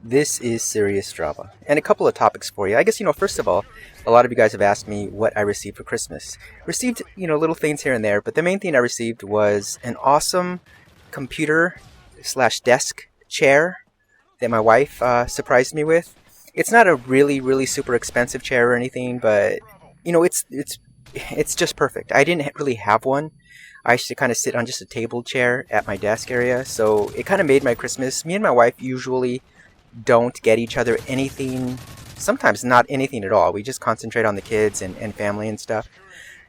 This is Serious Drama, and a couple of topics for you. I guess, first of all, a lot of you guys have asked me what I received for Christmas. Received, little things here and there, but the main thing I received was an awesome computer slash desk chair that my wife surprised me with. It's not a really, really super expensive chair or anything, but, it's just perfect. I didn't really have one. I used to kind of sit on just a table chair at my desk area, so it kind of made my Christmas. Me and my wife usually don't get each other anything, sometimes not anything at all. We just concentrate on the kids and family and stuff.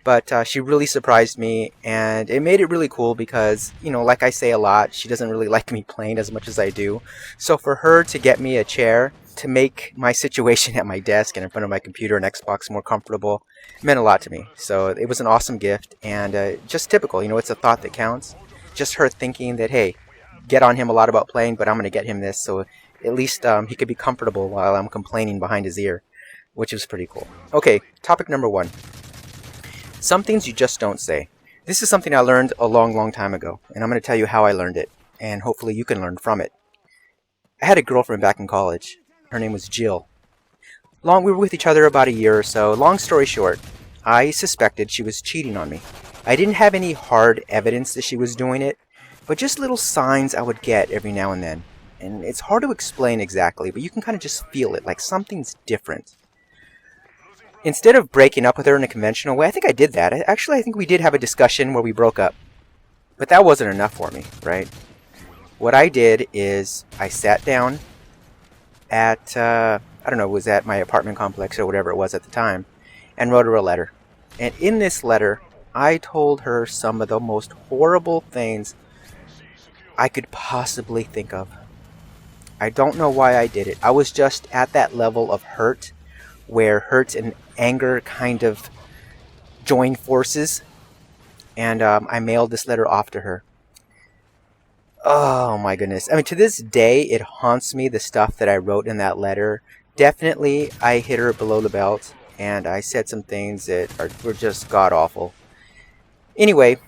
But she really surprised me, and it made it really cool because, like I say a lot, she doesn't really like me playing as much as I do. So for her to get me a chair to make my situation at my desk and in front of my computer and Xbox more comfortable meant a lot to me. So it was an awesome gift, and just typical, it's a thought that counts. Just her thinking that, hey, get on him a lot about playing, but I'm going to get him this, so at least he could be comfortable while I'm complaining behind his ear, which was pretty cool. Okay, topic number 1. Some things you just don't say. This is something I learned a long, long time ago, and I'm going to tell you how I learned it, and hopefully you can learn from it. I had a girlfriend back in college. Her name was Jill. We were with each other about a year or so. Long story short, I suspected she was cheating on me. I didn't have any hard evidence that she was doing it, but just little signs I would get every now and then. And it's hard to explain exactly, but you can kind of just feel it, like something's different. Instead of breaking up with her in a conventional way, I think I did that. I think we did have a discussion where we broke up. But that wasn't enough for me, right? What I did is I sat down at, it was at my apartment complex or whatever it was at the time, and wrote her a letter. And in this letter, I told her some of the most horrible things I could possibly think of. I don't know why I did it. I was just at that level of hurt where hurt and anger kind of join forces. And I mailed this letter off to her. Oh my goodness. I mean, to this day, it haunts me, the stuff that I wrote in that letter. Definitely, I hit her below the belt, and I said some things that were just god-awful. Anyway,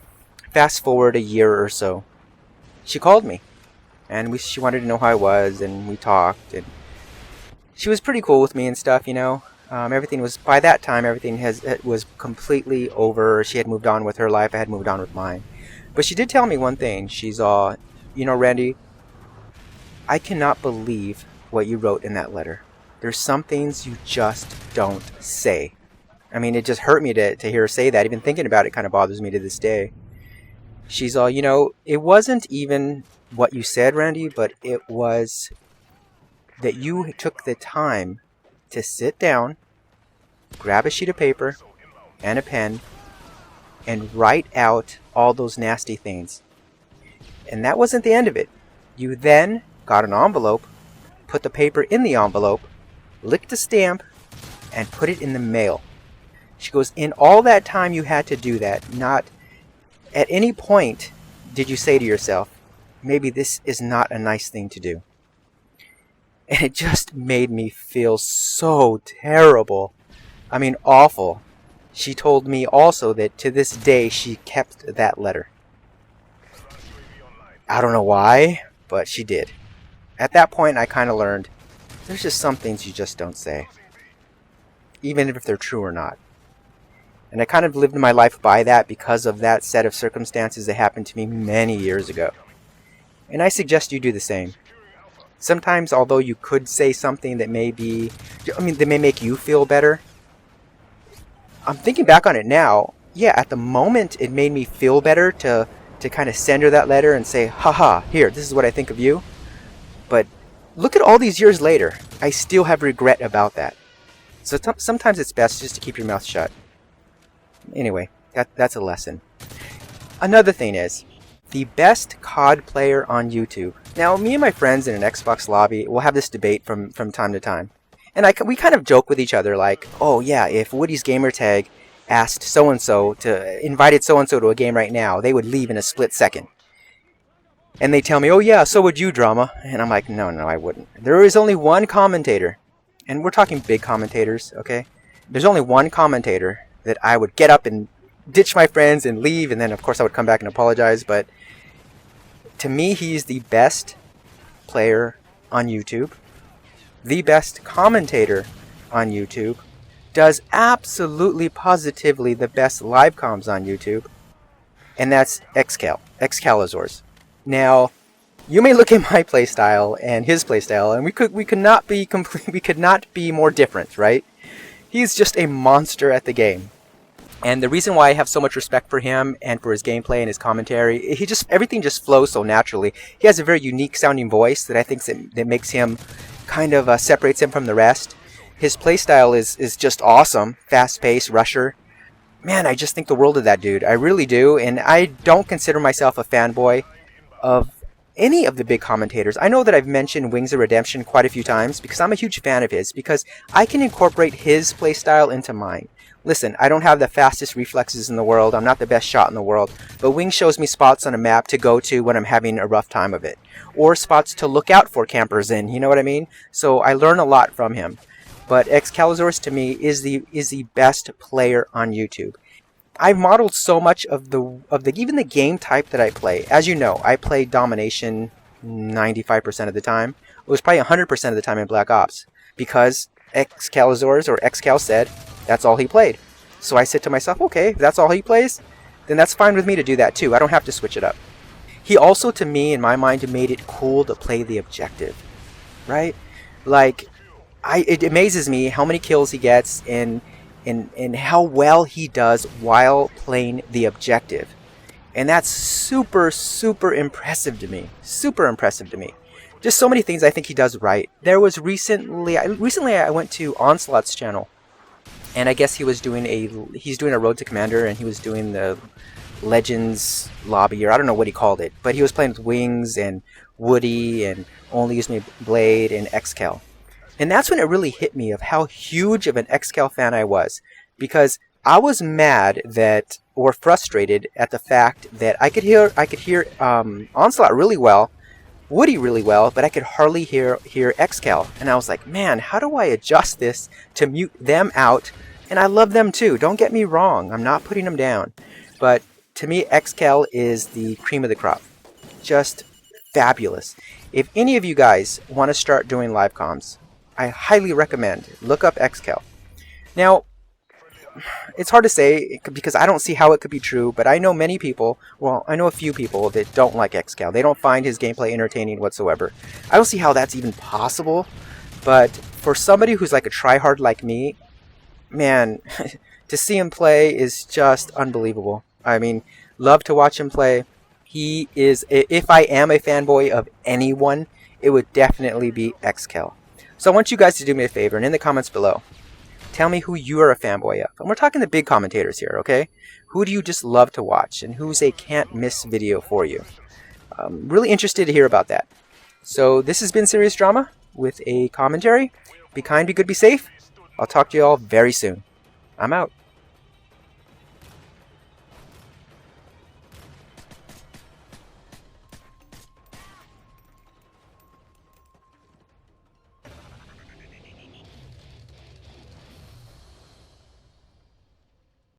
fast forward a year or so. She called me. And she wanted to know how I was, and we talked, and she was pretty cool with me and stuff, Everything was, by that time, it was completely over. She had moved on with her life, I had moved on with mine. But she did tell me one thing. She's all, Randy, I cannot believe what you wrote in that letter. There's some things you just don't say. I mean, it just hurt me to hear her say that. Even thinking about it kind of bothers me to this day. She's all, it wasn't even what you said, Randy, but it was that you took the time to sit down, grab a sheet of paper and a pen, and write out all those nasty things. And that wasn't the end of it. You then got an envelope, put the paper in the envelope, licked a stamp, and put it in the mail. She goes, in all that time you had to do that, not at any point did you say to yourself, maybe this is not a nice thing to do. And it just made me feel so terrible. I mean, awful. She told me also that to this day she kept that letter. I don't know why, but she did. At that point, I kind of learned there's just some things you just don't say, even if they're true or not. And I kind of lived my life by that because of that set of circumstances that happened to me many years ago. And I suggest you do the same. Sometimes, although you could say something that may make you feel better, I'm thinking back on it now, yeah, at the moment it made me feel better to kind of send her that letter and say, haha, here, this is what I think of you. But look at all these years later, I still have regret about that. So sometimes it's best just to keep your mouth shut. Anyway, that's a lesson. Another thing is, the best COD player on YouTube. Now, me and my friends in an Xbox lobby will have this debate from time to time. And we kind of joke with each other like, oh yeah, if Woody's gamertag asked so-and-so invited so-and-so to a game right now, they would leave in a split second. And they tell me, oh yeah, so would you, Drama. And I'm like, no, I wouldn't. There is only one commentator. And we're talking big commentators, okay? There's only one commentator that I would get up and ditch my friends and leave, and then of course I would come back and apologize, but to me he's the best player on YouTube. the best commentator on YouTube, does absolutely positively the best live comms on YouTube, and that's Xcal, Xcalazors. Now, you may look at my playstyle and his playstyle, and we could not be we could not be more different, right? He's just a monster at the game. And the reason why I have so much respect for him and for his gameplay and his commentary, everything just flows so naturally. He has a very unique sounding voice that I think that makes him kind of separates him from the rest. His playstyle is just awesome, fast-paced, rusher. Man, I just think the world of that dude. I really do, and I don't consider myself a fanboy of any of the big commentators. I know that I've mentioned Wings of Redemption quite a few times because I'm a huge fan of his, because I can incorporate his playstyle into mine. Listen, I don't have the fastest reflexes in the world, I'm not the best shot in the world, but Wing shows me spots on a map to go to when I'm having a rough time of it. Or spots to look out for campers in, you know what I mean? So I learn a lot from him. But Xcalazors to me is the best player on YouTube. I've modeled so much of the even the game type that I play. As you know, I play Domination 95% of the time. It was probably 100% of the time in Black Ops, because Xcalazors or Xcal said that's all he played. So I said to myself, okay, if that's all he plays, then that's fine with me to do that too. I don't have to switch it up. He also, to me, in my mind, made it cool to play the objective, right? Like, it amazes me how many kills he gets and how well he does while playing the objective. And that's super, super impressive to me. Super impressive to me. Just so many things I think he does right. There was recently I went to Onslaught's channel, and I guess he's doing a Road to Commander, and he was doing the Legends lobby, or I don't know what he called it, but he was playing with Wings and Woody and Only Use Me Blade and Xcal. And that's when it really hit me of how huge of an Xcal fan I was, because I was mad or frustrated at the fact that I could hear Onslaught really well, Woody really well, but I could hardly hear Xcal. And I was like, man, how do I adjust this to mute them out? And I love them too, don't get me wrong, I'm not putting them down. But to me, Xcal is the cream of the crop. Just fabulous. If any of you guys want to start doing live comms, I highly recommend look up Xcal. Now, it's hard to say because I don't see how it could be true, but I know many people, well, I know a few people that don't like Xcal. They don't find his gameplay entertaining whatsoever. I don't see how that's even possible, but for somebody who's like a tryhard like me, man, to see him play is just unbelievable. I mean, love to watch him play. He is, if I am a fanboy of anyone, it would definitely be Xcal. So I want you guys to do me a favor, and in the comments below, tell me who you are a fanboy of. And we're talking the big commentators here, okay? Who do you just love to watch, and who's a can't-miss video for you? I'm really interested to hear about that. So this has been SeriousDrama with a commentary. Be kind, be good, be safe. I'll talk to you all very soon. I'm out.